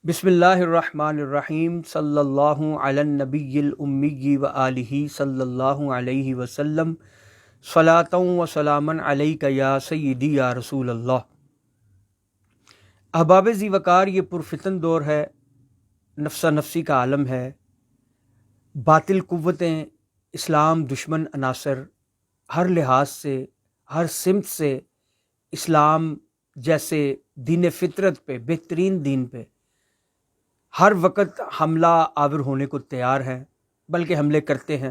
بسم اللہ الرحمن الرحیم صلی اللہ علی النبی الامی و آلہ صلی اللہ علیہ وسلم صلاۃ و سلاما علیک یا سیدی یا رسول اللہ۔ احباب ذی وقار، یہ پرفتن دور ہے، نفسا نفسی کا عالم ہے، باطل قوتیں، اسلام دشمن عناصر ہر لحاظ سے، ہر سمت سے اسلام جیسے دین فطرت پہ، بہترین دین پہ ہر وقت حملہ آور ہونے کو تیار ہیں، بلکہ حملے کرتے ہیں۔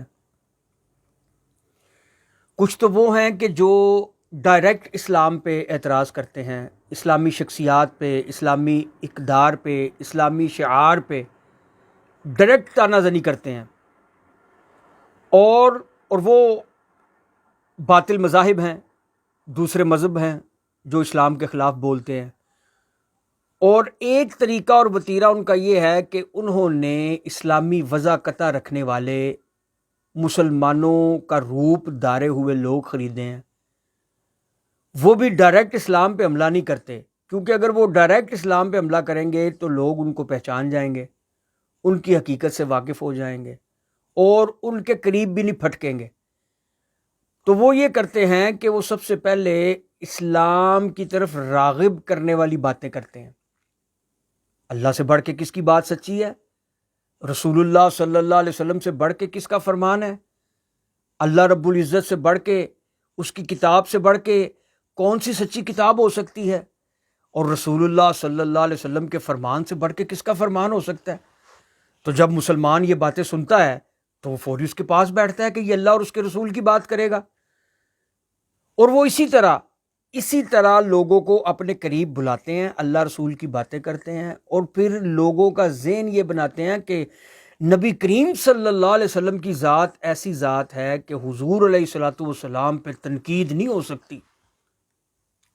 کچھ تو وہ ہیں کہ جو ڈائریکٹ اسلام پہ اعتراض کرتے ہیں، اسلامی شخصیات پہ، اسلامی اقدار پہ، اسلامی شعار پہ ڈائریکٹ تانہ زنی کرتے ہیں، اور وہ باطل مذاہب ہیں، دوسرے مذہب ہیں جو اسلام کے خلاف بولتے ہیں۔ اور ایک طریقہ اور وتیرہ ان کا یہ ہے کہ انہوں نے اسلامی وضاقتہ رکھنے والے مسلمانوں کا روپ دھارے ہوئے لوگ خریدے ہیں۔ وہ بھی ڈائریکٹ اسلام پہ حملہ نہیں کرتے، کیونکہ اگر وہ ڈائریکٹ اسلام پہ حملہ کریں گے تو لوگ ان کو پہچان جائیں گے، ان کی حقیقت سے واقف ہو جائیں گے اور ان کے قریب بھی نہیں پھٹکیں گے۔ تو وہ یہ کرتے ہیں کہ وہ سب سے پہلے اسلام کی طرف راغب کرنے والی باتیں کرتے ہیں۔ اللہ سے بڑھ کے کس کی بات سچی ہے؟ رسول اللہ صلی اللہ علیہ وسلم سے بڑھ کے کس کا فرمان ہے؟ اللہ رب العزت سے بڑھ کے، اس کی کتاب سے بڑھ کے کون سی سچی کتاب ہو سکتی ہے؟ اور رسول اللہ صلی اللہ علیہ وسلم کے فرمان سے بڑھ کے کس کا فرمان ہو سکتا ہے؟ تو جب مسلمان یہ باتیں سنتا ہے تو وہ فوری اس کے پاس بیٹھتا ہے کہ یہ اللہ اور اس کے رسول کی بات کرے گا، اور وہ اسی طرح لوگوں کو اپنے قریب بلاتے ہیں، اللہ رسول کی باتیں کرتے ہیں، اور پھر لوگوں کا ذہن یہ بناتے ہیں کہ نبی کریم صلی اللہ علیہ وسلم کی ذات ایسی ذات ہے کہ حضور علیہ الصلوۃ والسلام پہ تنقید نہیں ہو سکتی۔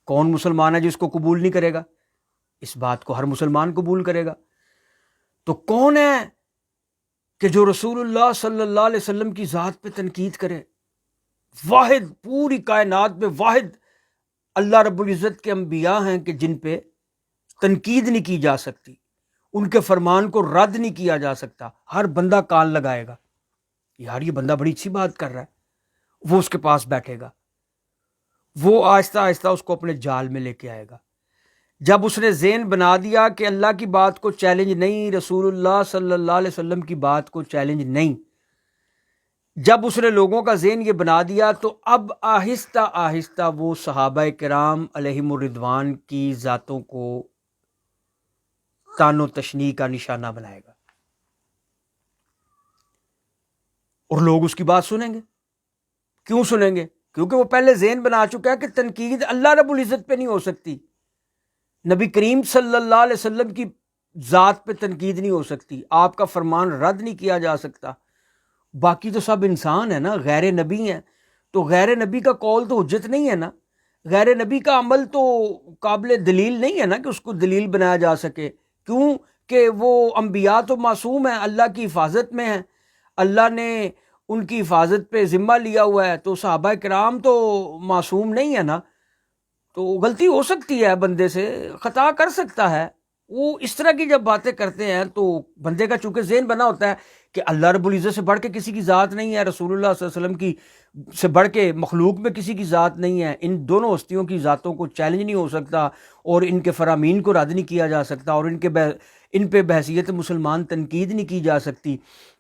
کون مسلمان ہے جو اس کو قبول نہیں کرے گا؟ اس بات کو ہر مسلمان قبول کرے گا۔ تو کون ہے کہ جو رسول اللہ صلی اللہ علیہ وسلم کی ذات پہ تنقید کرے؟ واحد، پوری کائنات میں واحد اللہ رب العزت کے انبیاء ہیں کہ جن پہ تنقید نہیں کی جا سکتی، ان کے فرمان کو رد نہیں کیا جا سکتا۔ ہر بندہ کان لگائے گا، یار یہ بندہ بڑی اچھی بات کر رہا ہے، وہ اس کے پاس بیٹھے گا، وہ آہستہ آہستہ اس کو اپنے جال میں لے کے آئے گا۔ جب اس نے ذہن بنا دیا کہ اللہ کی بات کو چیلنج نہیں، رسول اللہ صلی اللہ علیہ وسلم کی بات کو چیلنج نہیں، جب اس نے لوگوں کا ذہن یہ بنا دیا، تو اب آہستہ آہستہ وہ صحابہ کرام علیہم الرضوان کی ذاتوں کو تان و تشنیع کا نشانہ بنائے گا، اور لوگ اس کی بات سنیں گے۔ کیوں سنیں گے؟ کیونکہ وہ پہلے ذہن بنا چکا ہے کہ تنقید اللہ رب العزت پہ نہیں ہو سکتی، نبی کریم صلی اللہ علیہ وسلم کی ذات پہ تنقید نہیں ہو سکتی، آپ کا فرمان رد نہیں کیا جا سکتا۔ باقی تو سب انسان ہے نا، غیر نبی ہیں، تو غیر نبی کا قول تو حجت نہیں ہے نا، غیر نبی کا عمل تو قابل دلیل نہیں ہے نا کہ اس کو دلیل بنایا جا سکے۔ کیوں کہ وہ انبیاء تو معصوم ہیں، اللہ کی حفاظت میں ہیں، اللہ نے ان کی حفاظت پہ ذمہ لیا ہوا ہے، تو صحابہ کرام تو معصوم نہیں ہے نا، تو غلطی ہو سکتی ہے، بندے سے خطا کر سکتا ہے۔ وہ اس طرح کی جب باتیں کرتے ہیں تو بندے کا چونکہ ذہن بنا ہوتا ہے کہ اللہ رب العزت سے بڑھ کے کسی کی ذات نہیں ہے، رسول اللہ صلی اللہ علیہ وسلم کی سے بڑھ کے مخلوق میں کسی کی ذات نہیں ہے، ان دونوں ہستیوں کی ذاتوں کو چیلنج نہیں ہو سکتا، اور ان کے فرامین کو رد نہیں کیا جا سکتا، اور ان پہ بحیثیت مسلمان تنقید نہیں کی جا سکتی۔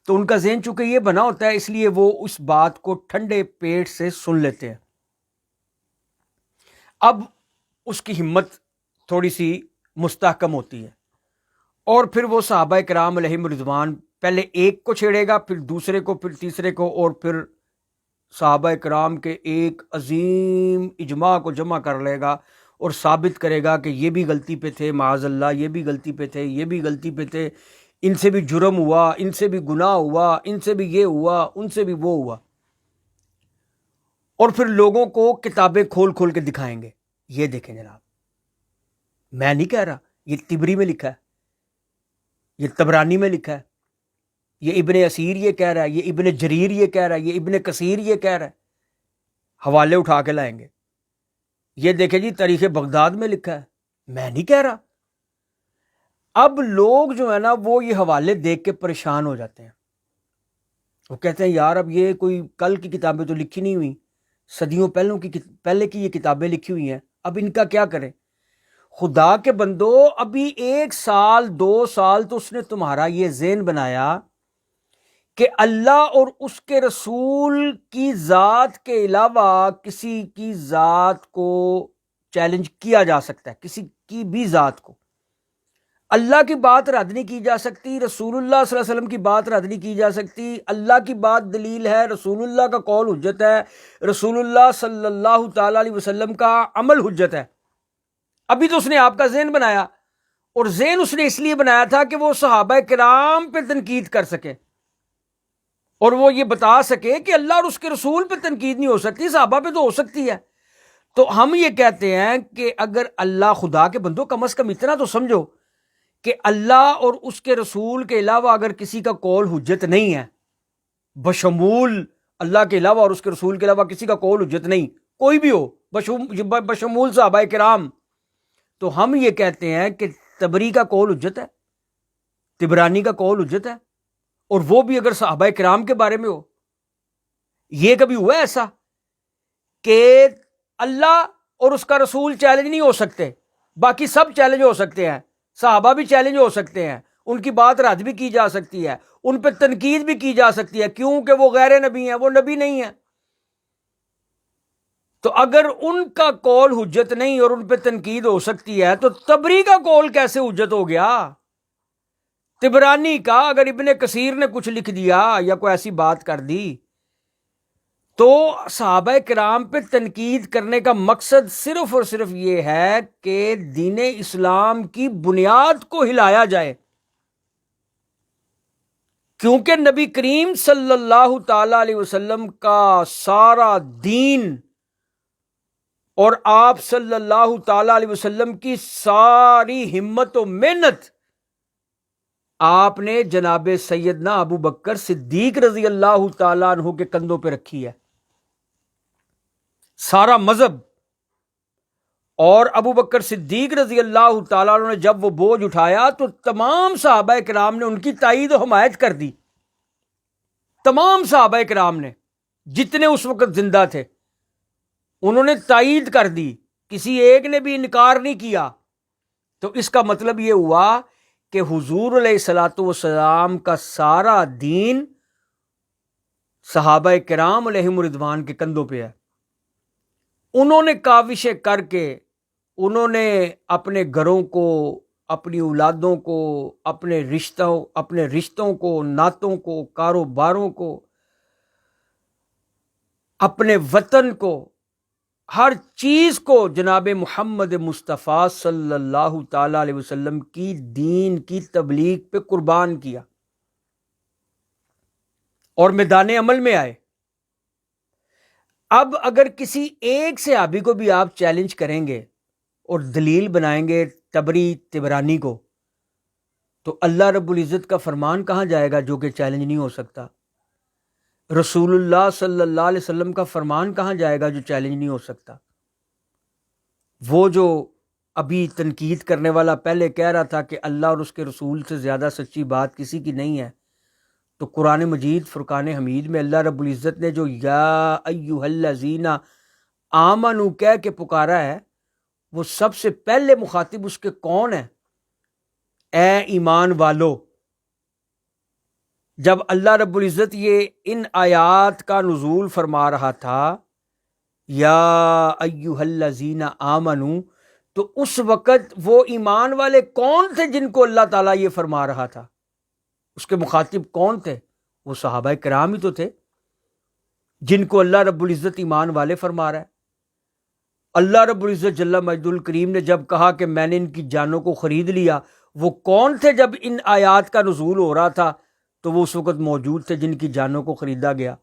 تو ان کا ذہن چونکہ یہ بنا ہوتا ہے، اس لیے وہ اس بات کو ٹھنڈے پیٹ سے سن لیتے ہیں۔ اب اس کی ہمت تھوڑی سی مستحکم ہوتی ہے، اور پھر وہ صحابہ کرام علیہم رضوان پہلے ایک کو چھیڑے گا، پھر دوسرے کو، پھر تیسرے کو، اور پھر صحابہ کرام کے ایک عظیم اجماع کو جمع کر لے گا اور ثابت کرے گا کہ یہ بھی غلطی پہ تھے، معاذ اللہ یہ بھی غلطی پہ تھے، یہ بھی غلطی پہ تھے، ان سے بھی جرم ہوا، ان سے بھی گناہ ہوا، ان سے بھی یہ ہوا، ان سے بھی وہ ہوا، اور پھر لوگوں کو کتابیں کھول کھول کے دکھائیں گے۔ یہ دیکھیں جناب، میں نہیں کہہ رہا، یہ طبری میں لکھا ہے، یہ طبرانی میں لکھا ہے، یہ ابن اسیر یہ کہہ رہا ہے، یہ ابن جریر یہ کہہ رہا ہے، یہ ابن کثیر یہ کہہ رہا ہے، حوالے اٹھا کے لائیں گے۔ یہ دیکھیں جی تاریخ بغداد میں لکھا ہے، میں نہیں کہہ رہا۔ اب لوگ جو ہے نا وہ یہ حوالے دیکھ کے پریشان ہو جاتے ہیں، وہ کہتے ہیں یار اب یہ کوئی کل کی کتابیں تو لکھی نہیں ہوئی، صدیوں پہلے کی یہ کتابیں لکھی ہوئی ہیں، اب ان کا کیا کریں؟ خدا کے بندو، ابھی 1 سال 2 سال تو اس نے تمہارا یہ ذہن بنایا کہ اللہ اور اس کے رسول کی ذات کے علاوہ کسی کی ذات کو چیلنج کیا جا سکتا ہے، کسی کی بھی ذات کو اللہ کی بات رد نہیں کی جا سکتی، رسول اللہ صلی اللہ علیہ وسلم کی بات رد نہیں کی جا سکتی، اللہ کی بات دلیل ہے، رسول اللہ کا قول حجت ہے، رسول اللہ صلی اللہ تعالی علیہ وسلم کا عمل حجت ہے۔ ابھی تو اس نے آپ کا ذہن بنایا، اور ذہن اس نے اس لیے بنایا تھا کہ وہ صحابہ کرام پہ تنقید کر سکے، اور وہ یہ بتا سکے کہ اللہ اور اس کے رسول پہ تنقید نہیں ہو سکتی، صحابہ پہ تو ہو سکتی ہے۔ تو ہم یہ کہتے ہیں کہ اگر اللہ، خدا کے بندو کم از کم اتنا تو سمجھو کہ اللہ اور اس کے رسول کے علاوہ اگر کسی کا قول حجت نہیں ہے، بشمول اللہ کے علاوہ اور اس کے رسول کے علاوہ کسی کا قول حجت نہیں، کوئی بھی ہو، بشمول صحابہ کرام، تو ہم یہ کہتے ہیں کہ تبری کا قول حجت ہے، طبرانی کا قول حجت ہے، اور وہ بھی اگر صحابہ کرام کے بارے میں ہو۔ یہ کبھی ہوا ایسا کہ اللہ اور اس کا رسول چیلنج نہیں ہو سکتے، باقی سب چیلنج ہو سکتے ہیں، صحابہ بھی چیلنج ہو سکتے ہیں، ان کی بات رد بھی کی جا سکتی ہے، ان پہ تنقید بھی کی جا سکتی ہے، کیونکہ وہ غیر نبی ہیں، وہ نبی نہیں ہیں۔ تو اگر ان کا قول حجت نہیں اور ان پہ تنقید ہو سکتی ہے، تو تبری کا قول کیسے حجت ہو گیا؟ طبرانی کا اگر ابن کثیر نے کچھ لکھ دیا یا کوئی ایسی بات کر دی، تو صحابہ کرام پہ تنقید کرنے کا مقصد صرف اور صرف یہ ہے کہ دین اسلام کی بنیاد کو ہلایا جائے، کیونکہ نبی کریم صلی اللہ تعالی علیہ وسلم کا سارا دین اور آپ صلی اللہ تعالی علیہ وسلم کی ساری ہمت و محنت آپ نے جناب سیدنا ابو بکر صدیق رضی اللہ تعالیٰ عنہ کے کندھوں پہ رکھی ہے، سارا مذہب۔ اور ابو بکر صدیق رضی اللہ تعالیٰ عنہ نے جب وہ بوجھ اٹھایا تو تمام صحابہ کرام نے ان کی تائید و حمایت کر دی، تمام صحابہ کرام نے جتنے اس وقت زندہ تھے انہوں نے تائید کر دی، کسی ایک نے بھی انکار نہیں کیا۔ تو اس کا مطلب یہ ہوا کہ حضور علیہ الصلوۃ والسلام کا سارا دین صحابہ کرام علیہم رضوان کے کندھوں پہ ہے۔ انہوں نے کاوشیں کر کے، انہوں نے اپنے گھروں کو، اپنی اولادوں کو، اپنے رشتوں کو، نعتوں کو، کاروباروں کو، اپنے وطن کو، ہر چیز کو جناب محمد مصطفیٰ صلی اللہ تعالی علیہ وسلم کی دین کی تبلیغ پہ قربان کیا، اور میدان عمل میں آئے۔ اب اگر کسی ایک صحابی کو بھی آپ چیلنج کریں گے اور دلیل بنائیں گے تبری طبرانی کو، تو اللہ رب العزت کا فرمان کہاں جائے گا جو کہ چیلنج نہیں ہو سکتا؟ رسول اللہ صلی اللہ علیہ وسلم کا فرمان کہاں جائے گا جو چیلنج نہیں ہو سکتا؟ وہ جو ابھی تنقید کرنے والا پہلے کہہ رہا تھا کہ اللہ اور اس کے رسول سے زیادہ سچی بات کسی کی نہیں ہے، تو قرآن مجید فرقان حمید میں اللہ رب العزت نے جو یا ایھا الذین آمنوا کہہ کے پکارا ہے، وہ سب سے پہلے مخاطب اس کے کون ہے؟ اے ایمان والو۔ جب اللہ رب العزت یہ ان آیات کا نزول فرما رہا تھا یا ایھا الذین آمنوا، تو اس وقت وہ ایمان والے کون تھے جن کو اللہ تعالیٰ یہ فرما رہا تھا؟ اس کے مخاطب کون تھے؟ وہ صحابہ کرام ہی تو تھے جن کو اللہ رب العزت ایمان والے فرما رہا ہے۔ اللہ رب العزت جل مجدہ الکریم نے جب کہا کہ میں نے ان کی جانوں کو خرید لیا، وہ کون تھے جب ان آیات کا نزول ہو رہا تھا؟ تو وہ اس وقت موجود تھے جن کی جانوں کو خریدا گیا۔